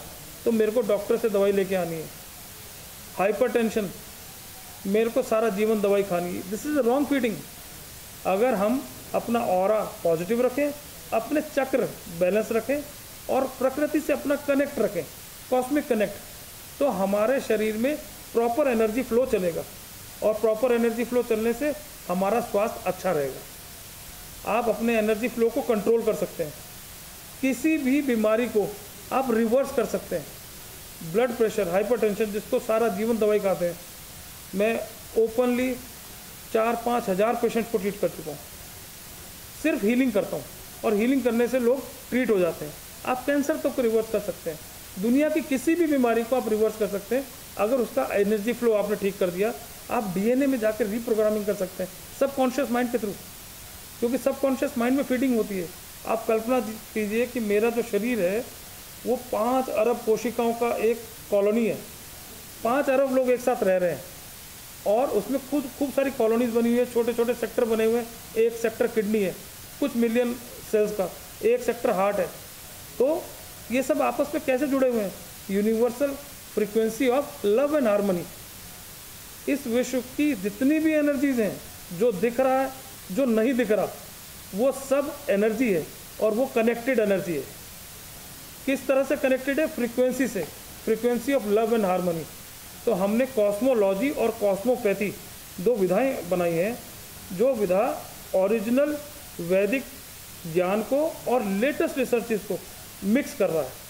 तो मेरे को डॉक्टर से दवाई लेके आनी है। हाइपरटेंशन, मेरे को सारा जीवन दवाई खानी है। This is a wrong feeding. अगर हम अपना ऑरा पॉजिटिव रखें, अपने चक्र बैलेंस रखें, और प्रकृति से अपना कनेक्ट रखें, कॉस्मिक कनेक्ट, तो हमारे शरीर में प्रॉपर एनर्जी फ्लो चलेगा, और प्रॉपर एनर्जी फ्लो चलने से हमारा स्वास्थ्य अच्छा रहेगा। आप अपने एनर्जी फ्लो को कंट्रोल कर सकते हैं, किसी भी बीमारी को आप रिवर्स कर सकते हैं। ब्लड प्रेशर, हाइपरटेंशन, जिसको सारा जीवन दवाई खाते हैं, मैं ओपनली 4-5 हज़ार पेशेंट्स को ट्रीट कर चुका हूँ, सिर्फ हीलिंग करता हूँ, और हीलिंग करने से लोग ट्रीट हो जाते हैं। आप कैंसर तक को रिवर्स कर सकते हैं, दुनिया की किसी भी बीमारी को आप रिवर्स कर सकते हैं अगर उसका एनर्जी फ्लो आपने ठीक कर दिया। आप डीएनए में जाकर रीप्रोग्रामिंग कर सकते हैं सबकॉन्शियस माइंड के थ्रू, क्योंकि सबकॉन्शियस माइंड में फीडिंग होती है। आप कल्पना कीजिए कि मेरा जो शरीर है वो 5 अरब कोशिकाओं का एक कॉलोनी है, 5 अरब लोग एक साथ रह रहे हैं, और उसमें खूब सारी कॉलोनीज बनी हुई है, छोटे छोटे सेक्टर बने हुए हैं। एक सेक्टर किडनी है, कुछ मिलियन सेल्स का, एक सेक्टर हार्ट है। तो ये सब आपस में कैसे जुड़े हुए हैं? Universal frequency of love and harmony. इस विश्व की जितनी भी एनर्जीज हैं, जो दिख रहा है, जो नहीं दिख रहा, वो सब एनर्जी है, और वो कनेक्टेड एनर्जी है। किस तरह से कनेक्टेड है? फ्रीक्वेंसी से, frequency of love and harmony. तो हमने कॉस्मोलॉजी और कॉस्मोपैथी 2 विधाएं बनाई हैं, जो विधा ओरिजिनल वैदिक ज्ञान को और लेटेस्ट रिसर्चेस को मिक्स कर रहा है।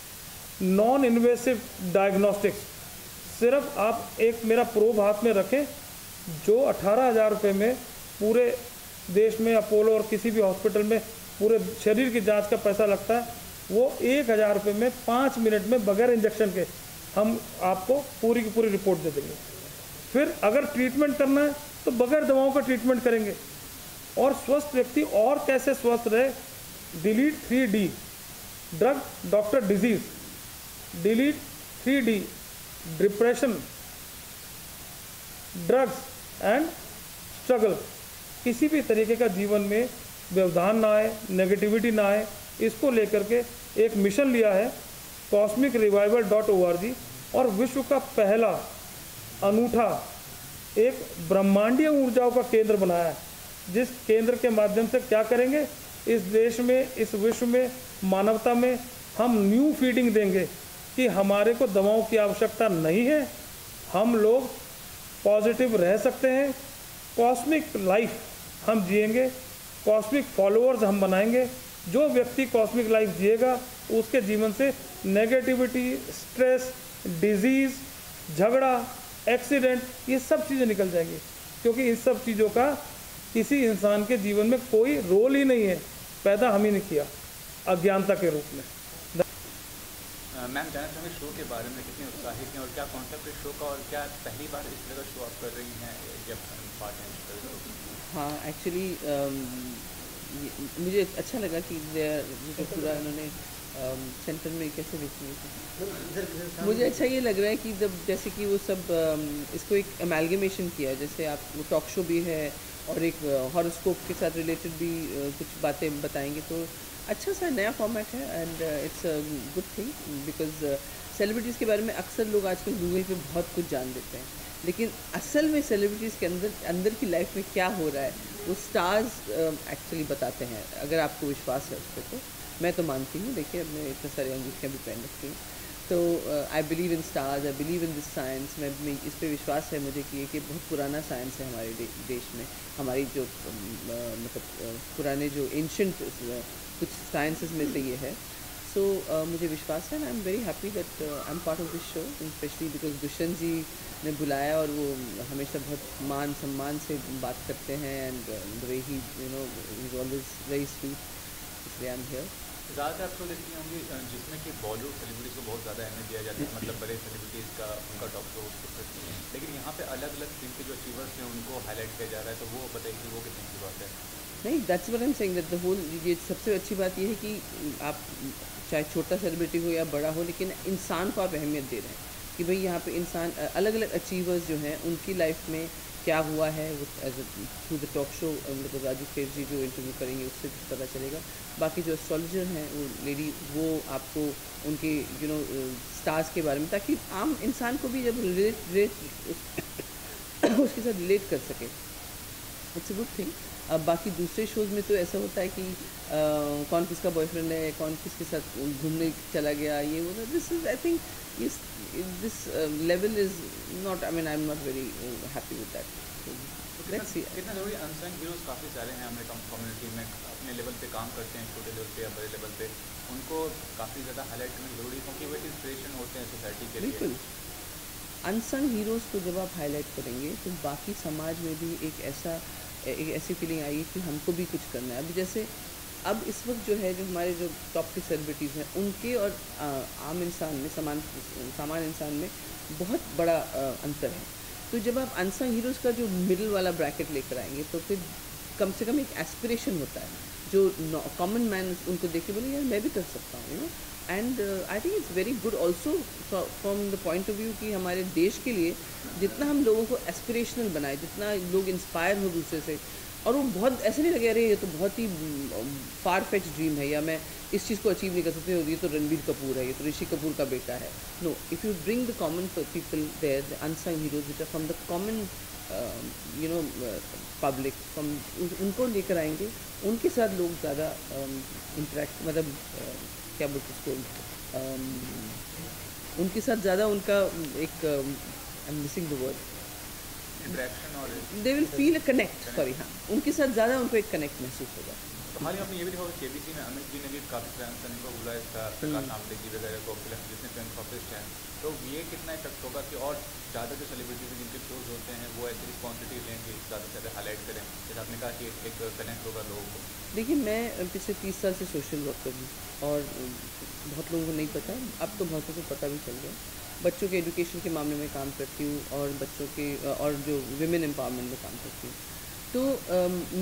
नॉन इन्वेसिव डायग्नोस्टिक्स, सिर्फ आप एक मेरा प्रोब हाथ में रखें, जो 18,000 रुपये में पूरे देश में अपोलो और किसी भी हॉस्पिटल में पूरे शरीर की जांच का पैसा लगता है, वो 1,000 रुपये में 5 मिनट में बगैर इंजेक्शन के हम आपको पूरी की पूरी रिपोर्ट दे देंगे। फिर अगर ट्रीटमेंट करना है तो बगैर दवाओं का ट्रीटमेंट करेंगे। और स्वस्थ व्यक्ति और कैसे स्वस्थ रहे? Delete 3D, drug doctor disease, delete 3D, depression, drugs and struggle. किसी भी तरीके का जीवन में व्यवधान ना आए, नेगेटिविटी ना आए, इसको लेकर के एक मिशन लिया है cosmicrevival.org, और विश्व का पहला अनूठा एक ब्रह्मांडीय ऊर्जाओं का केंद्र बनाया है, जिस केंद्र के माध्यम से क्या करेंगे? इस देश में, इस विश्व में, मानवता में हम न्यू फीडिंग देंगे कि हमारे को दवाओं की आवश्यकता नहीं है, हम लोग पॉजिटिव रह सकते हैं, कॉस्मिक लाइफ हम जिएंगे, कॉस्मिक फॉलोअर्स हम बनाएंगे। जो व्यक्ति कॉस्मिक लाइफ जिएगा उसके जीवन से नेगेटिविटी, स्ट्रेस, डिजीज़, झगड़ा, एक्सीडेंट, ये सब चीज़ें निकल जाएंगी, क्योंकि इन सब चीज़ों का किसी इंसान के जीवन में कोई रोल ही नहीं है, पैदा हम ही नहीं किया अज्ञानता के रूप में। मैम, जानना चाहूँगी शो के बारे में, कितने उत्साहित हैं और क्या कॉन्सेप्ट है शो का, और क्या पहली बार इस तरह का शो आप कर रही हैं जब पार्ट हैं? हाँ, एक्चुअली मुझे अच्छा लगा कि जो पूरा उन्होंने सेंटर में कैसे देखी। मुझे अच्छा ये लग रहा है कि जब जैसे कि वो सब इसको एक एमैल्गमेशन किया है, जैसे आप वो टॉक शो भी है और एक हॉरोस्कोप के साथ रिलेटेड भी कुछ बातें बताएंगे, तो अच्छा सा नया फॉर्मेट है and it's a good thing, because celebrities के बारे में अक्सर लोग आजकल गूगल पे बहुत कुछ जान लेते हैं, लेकिन असल में सेलिब्रिटीज़ के अंदर की लाइफ में क्या हो रहा है वो स्टार्स एक्चुअली बताते हैं। अगर आपको विश्वास है उस पर, तो मैं तो मानती हूँ। देखिए, मैं इतने सारे अंगूठियाँ भी पहन रखी हूँ, तो I believe in stars, I believe in this science. मैं इस पर विश्वास है मुझे कि ये बहुत पुराना साइंस है हमारे देश में, हमारी जो मतलब पुराने जो एंशंट कुछ साइंसेस में से ये है। सो मुझे विश्वास है, I am very happy that I am part of this show, specially because Dushyant ji ने बुलाया और वो हमेशा बहुत मान सम्मान से बात करते हैं, and the way he is always very sweet, इसलिए आई एम हियर। ज़्यादातर आप तो देखती होंगी जिसमें कि बॉलीवुड सेलिब्रिटीज़ को बहुत ज़्यादा अहमियत दिया जाता है, मतलब बड़े सेलिब्रिटीज़ का उनका टॉक शो, लेकिन यहाँ पे अलग अलग फिल्म के जो अचीवर्स हैं उनको हाईलाइट किया जा रहा है, तो वो बताइए कि वो कितनी की बात है? नहीं, that's what I am saying, that the whole, ये सबसे अच्छी बात ये है कि आप चाहे छोटा सेलिब्रिटी हो या बड़ा हो, लेकिन इंसान को आप अहमियत दे रहे हैं कि भाई यहाँ पे इंसान अलग अलग अचीवर्स जो हैं उनकी लाइफ में क्या हुआ है, वो as through the talk show, मतलब राजू खेर जी जो इंटरव्यू करेंगे उससे पता चलेगा। बाकी जो एस्ट्रोलॉजर हैं वो लेडी, वो आपको उनके स्टार्स के बारे में, ताकि आम इंसान को भी जब उसके साथ रिलेट कर सके, इट्स अ गुड थिंग। अब बाकी दूसरे शोज़ में तो ऐसा होता है कि कौन किसका बॉयफ्रेंड है, कौन किसके साथ घूमने चला गया, ये वो। This is, I think, this level is not, I mean, I am not very happy with that. Let's see. कितना ज़रूरी अनसंग हीरोज़ काफ़ी सारे हैं हमारे कम्युनिटी में, अपने लेवल पे काम करते हैं, छोटे लेवल पे या बड़े लेवल पे, उनको काफ़ी ज़्यादा हाईलाइट करना ज़रूरी है क्योंकि वो एक इंस्पिरेशन होते हैं सोसाइटी के लिए। बिल्कुल, अनसंग हीरोज़ को जब आप हाईलाइट करेंगे तो बाकी समाज में भी एक ऐसी फीलिंग आएगी कि हमको भी कुछ करना है। अभी जैसे अब इस वक्त जो है, जो हमारे जो टॉप की सेलिब्रिटीज़ हैं, उनके और आम इंसान में, सामान्य इंसान में बहुत बड़ा अंतर है। तो जब आप अनसंग हीरोज़ का जो मिडिल वाला ब्रैकेट लेकर आएंगे तो फिर कम से कम एक एस्पिरेशन होता है, जो कॉमन मैन उनको देख के बोले यार मैं भी कर सकता हूँ, you know. And I think it's very good also from the point of view कि हमारे देश के लिए जितना हम लोगों को एस्पिरेशनल बनाए, जितना लोग इंस्पायर हो दूसरे से, और वो बहुत ऐसे नहीं लगे अरे ये तो बहुत ही फार फेच ड्रीम है, या मैं इस चीज़ को अचीव नहीं कर सकती, ये तो रणबीर कपूर है, ये तो ऋषि कपूर का बेटा है। No, if you bring the common people there, the unsung heroes which are from the common you know public, from उनको लेकर आएंगे, उनके साथ लोग ज़्यादा इंटरेक्ट, मतलब क्या बोलते उसको, उनके साथ ज़्यादा उनका एक I am missing the word, interaction और they will feel a connect, sorry, हाँ, उनके साथ ज़्यादा उनको एक कनेक्ट महसूस होगा। तो हाल ही में आपने ये भी देखा होगा केबीसी में अमित जी ने भी काफ़ी फ्रेंड्स को बुलाया था, प्रकाश आमटे जी वगैरह को, जितने फिलंथ्रोपिस्ट हैं, तो ये कितना इफेक्ट होगा कि और ज़्यादा जो सेलिब्रिटीज हैं जिनके शोज होते हैं वो ऐसी रिस्पॉन्सिबिलिटी लें कि ज़्यादा से ज़्यादा हाईलाइट करें, जैसे आपने कहा कि एक कनेक्ट होगा लोगों को। देखिए, मैं पिछले 30 साल से सोशल वर्क कर रही हूँ और बहुत लोगों को नहीं पता, अब तो बहुतों को पता भी चल गया। बच्चों के एजुकेशन के मामले में काम करती हूँ और बच्चों के और जो विमेन एम्पावरमेंट में काम करती हूँ। तो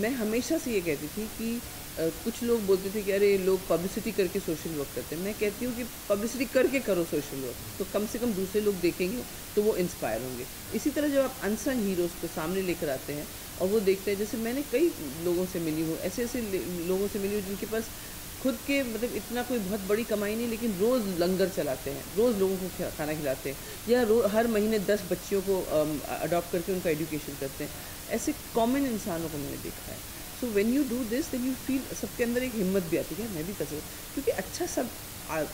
मैं हमेशा से ये कहती थी कि कुछ लोग बोलते थे कि अरे लोग पब्लिसिटी करके सोशल वर्क करते हैं। मैं कहती हूँ कि पब्लिसिटी करके करो सोशल वर्क, तो कम से कम दूसरे लोग देखेंगे तो वो इंस्पायर होंगे। इसी तरह जब आप अनसंग हीरोज़ को सामने लेकर आते हैं और वो देखते हैं, जैसे मैंने कई लोगों से मिली हूँ, ऐसे लोगों से मिली हूँ जिनके पास खुद के मतलब इतना कोई बहुत बड़ी कमाई नहीं, लेकिन रोज़ लंगर चलाते हैं, रोज़ लोगों को खाना खिलाते हैं, या हर महीने 10 बच्चियों को अडॉप्ट करके उनका एजुकेशन करते हैं। ऐसे कॉमन इंसानों को मैंने देखा है। So when you do this then you feel, सबके अंदर एक हिम्मत भी आती है मैं भी कर सकता हूँ, क्योंकि अच्छा सब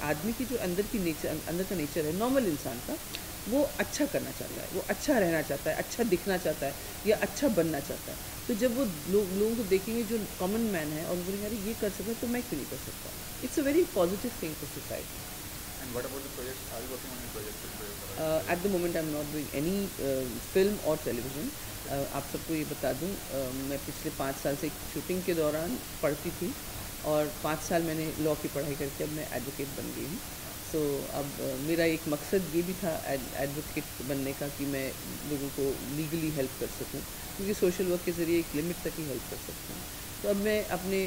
आदमी की जो अंदर का नेचर है, नॉर्मल इंसान का, वो अच्छा करना चाहता है, वो अच्छा रहना चाहता है, अच्छा दिखना चाहता है, या अच्छा बनना चाहता है। तो जब वो लोगों को देखेंगे जो कॉमन मैन है और बोलेंगे अरे ये कर सकता है तो मैं क्यों नहीं कर सकता, it's a very positive thing for society. And what about the projects? Are you working on any projects? At the moment I'm not doing any film or television. आप सबको ये बता दूं, मैं पिछले 5 साल से एक शूटिंग के दौरान पढ़ती थी और 5 साल मैंने लॉ की पढ़ाई करके अब मैं एडवोकेट बन गई हूँ। सो अब मेरा एक मकसद ये भी था एडवोकेट बनने का कि मैं लोगों को लीगली हेल्प कर सकूं, क्योंकि सोशल वर्क के ज़रिए एक लिमिट तक ही हेल्प कर सकते हैं। तो अब मैं अपने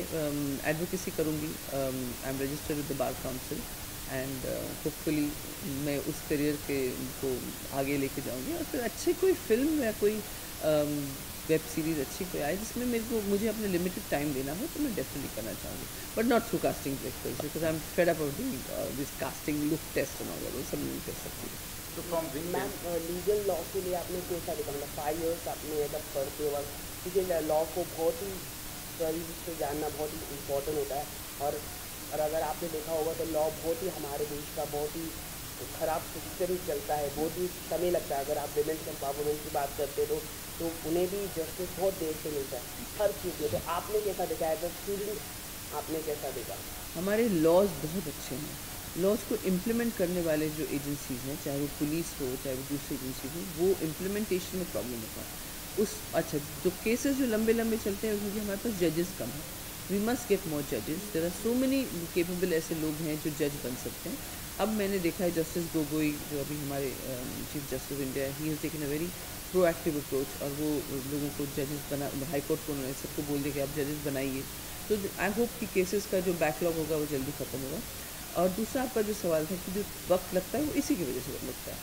एडवोकेसी करूँगी। I am registered with the bar council and hopefully मैं उस करियर को आगे लेके जाऊँगी और फिर अच्छी कोई फिल्म या कोई वेब सीरीज़ अच्छी कोई आए जिसमें मुझे अपने लिमिटेड टाइम देना हो, तो मैं डेफिनेटली करना चाहूँगी, but not through casting directors, because I am fed up of doing this casting look test and all that, वो सब नहीं कर सकती। तो फ्रॉम मैम लीगल लॉ के लिए आपने कैसा देखा, मतलब 5 years आपने जब पढ़ते वक्त, क्योंकि लॉ को बहुत ही करीब से जानना बहुत ही इम्पोर्टेंट होता है, और अगर आपने देखा होगा तो लॉ बहुत ही हमारे देश का बहुत ही ख़राब सिस्टम चलता है, बहुत ही समय लगता है। अगर आप विमेन्स एम्पावरमेंट की बात करते तो उन्हें भी जस्टिस बहुत देर से मिलता है हर चीज़ में। तो आपने कैसा देखा एज अ स्टूडेंट, आपने कैसा देखा? हमारे लॉज बहुत अच्छे हैं। लॉज को इम्प्लीमेंट करने वाले जो एजेंसीज़ हैं, चाहे वो पुलिस हो चाहे वो दूसरी एजेंसीज हो, वो इम्प्लीमेंटेशन में प्रॉब्लम होता है। अच्छा, जो केसेस जो लंबे चलते हैं उसमें भी हमारे पास जजेस कम है। वी मस्ट गेट मोर जजेस। There are so many capable ऐसे लोग हैं जो जज बन सकते हैं। अब मैंने देखा है जस्टिस गोगोई जो अभी हमारे चीफ जस्टिस इंडिया है, he has taken a very proactive approach, और वो लोगों को जजेस बना, हाई कोर्ट को उन्होंने सबको बोल दिया कि आप जजेस बनाइए। तो आई होप कि केसेस का जो बैकलॉग होगा वो जल्दी ख़त्म होगा। और दूसरा आपका जो सवाल था कि जो वक्त लगता है वो इसी की वजह से लगता है।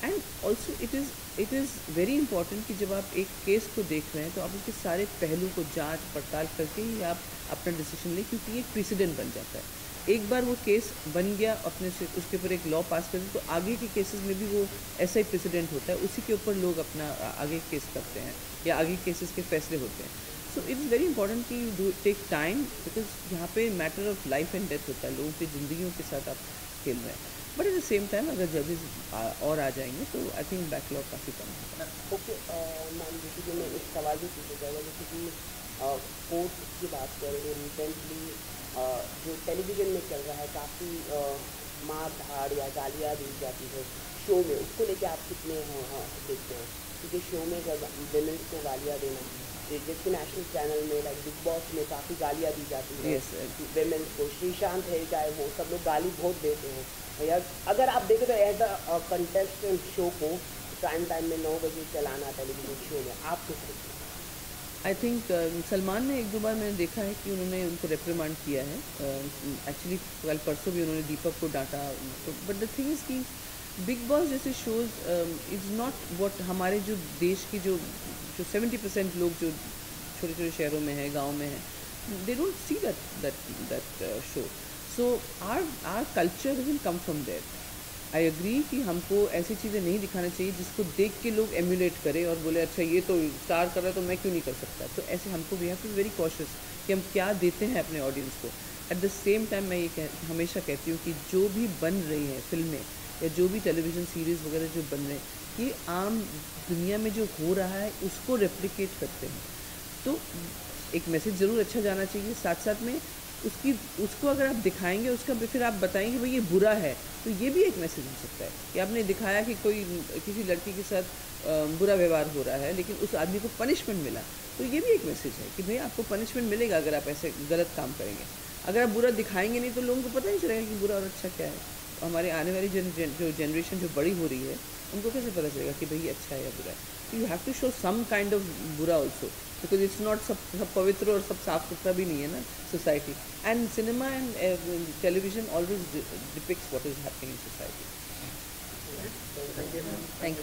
And also it is very important कि जब आप एक केस को देख रहे हैं तो आप उसके सारे पहलू को जांच पड़ताल करके ही आप अपना डिसीजन लें, क्योंकि ये प्रेसिडेंट बन जाता है। एक बार वो केस बन गया, अपने से उसके ऊपर एक लॉ पास कर दिया, तो आगे के केसेस में भी वो ऐसा ही प्रेसिडेंट होता है, उसी के ऊपर लोग अपना आगे केस करते हैं या आगे केसेस के फैसले होते हैं। So it is very important कि you do take time, because यहाँ पे matter of life and death होता है, लोगों की ज़िंदगियों के साथ आप खेल रहे हैं। But at the same time अगर जजेस और आ जाएंगे तो आई थिंक बैकलॉग काफ़ी कम होगा। ओके मैम, जैसे कि मैं एक सवाल भी पूछना चाहूँगा, जैसे कि कोर्ट की बात करें, रिसेंटली जो टेलीविज़न में चल रहा है काफ़ी मार धाड़ या गालियाँ दी जाती है शो में, उसको लेके आप कितने देखते हैं? क्योंकि शो में जब विमेंस को गालियाँ देना, जैसे नेशनल चैनल में लाइक बिग बॉस में काफ़ी गालियाँ दी जाती है विमेंस को, श्रीशांत है चाहे वो सब लोग गाली बहुत देते हैं। या अगर आप देखें तो एज अ कंटेस्टेंट शो को प्राइम टाइम में 9 बजे चलाना टेलीविज़न शो में, आप किस देखते हैं? आई थिंक सलमान ने 1-2 बार मैंने देखा है कि उन्होंने उनको रिप्रिमांड किया है। एक्चुअली कल परसों भी उन्होंने दीपक को डांटा, बट द थिंग इज़ कि बिग बॉस जैसे शोज़ इज़ नॉट व्हाट हमारे जो देश की जो 70% लोग जो छोटे छोटे शहरों में है, गांव में है, they don't see that show. So our culture doesn't come from there. I agree कि हमको ऐसी चीज़ें नहीं दिखाना चाहिए जिसको देख के लोग एम्यूलेट करें और बोले अच्छा ये तो स्टार कर रहा है तो मैं क्यों नहीं कर सकता। तो ऐसे हमको we have to be very cautious कि हम क्या देते हैं अपने ऑडियंस को। एट द सेम टाइम मैं ये हमेशा कहती हूँ कि जो भी बन रही हैं फिल्में या जो भी टेलीविज़न सीरीज़ वगैरह जो बन रहे हैं, ये आम दुनिया में जो हो रहा है उसको रेप्लिकेट करते हैं। तो एक मैसेज ज़रूर अच्छा जाना चाहिए, साथ साथ में उसको अगर आप दिखाएंगे, उसका फिर आप बताएंगे भाई ये बुरा है, तो ये भी एक मैसेज हो सकता है कि आपने दिखाया कि किसी लड़की के साथ बुरा व्यवहार हो रहा है लेकिन उस आदमी को पनिशमेंट मिला, तो ये भी एक मैसेज है कि भाई आपको पनिशमेंट मिलेगा अगर आप ऐसे गलत काम करेंगे। अगर आप बुरा दिखाएंगे नहीं तो लोगों को पता नहीं चलेगा कि बुरा और अच्छा क्या है। तो हमारे आने वाली जो जनरेशन जो बड़ी हो रही है उनको कैसे पता चलेगा कि भाई अच्छा है या बुरा है। तो you have to show some kind of बुरा ऑल्सो, बिकॉज इट्स नॉट सब पवित्र और सब साफ सुथरा भी नहीं है ना society. And cinema and television always depicts what is happening in society. Thank you.